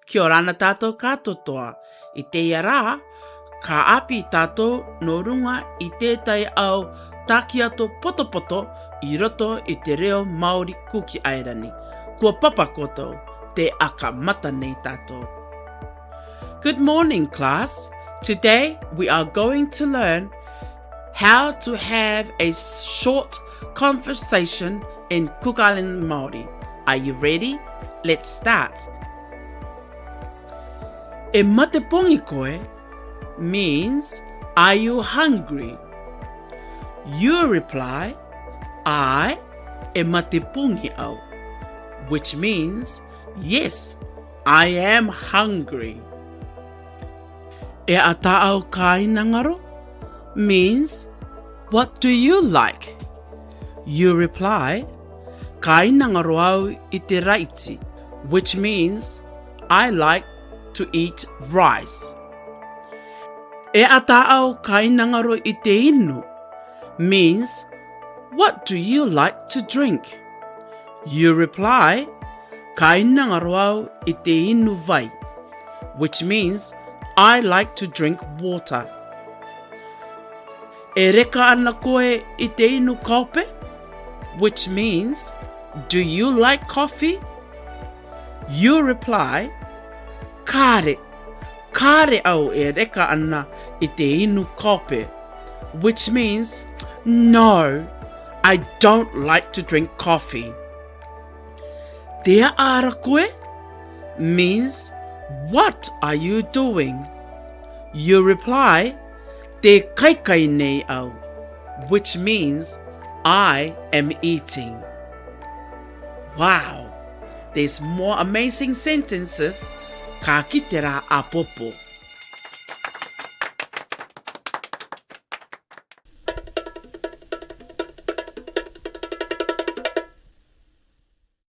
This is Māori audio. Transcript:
Kia orana tātou katotoa. I te rā, ka api tātou no runga I tētai au takiato poto I roto I te reo Māori Cook Islands. Kua papa kotou, te aka mata nei tātou. Good morning, class. Today we are going to learn how to have a short conversation in Cook Islands Māori. Are you ready? Let's start. E matepōngi koe means, are you hungry? You reply, I e matepōngi au, which means, yes, I am hungry. E a taau ka inangaro means, what do you like? You reply, ka inangaro au I te raiti, which means, I like to eat rice. E a taau ka inangaro I te inu means, what do you like to drink? You reply, ka inangaro au I te inu vai, which means, I like to drink water. E reka ana koe I te inu kaope, which means, do you like coffee? You reply, kare au e reka ana I te inu kaope, which means, no, I don't like to drink coffee. Te ara koe means, what are you doing? You reply, te kaikai nei au, which means, I am eating. Wow, there's more amazing sentences. Ka kitera a popo.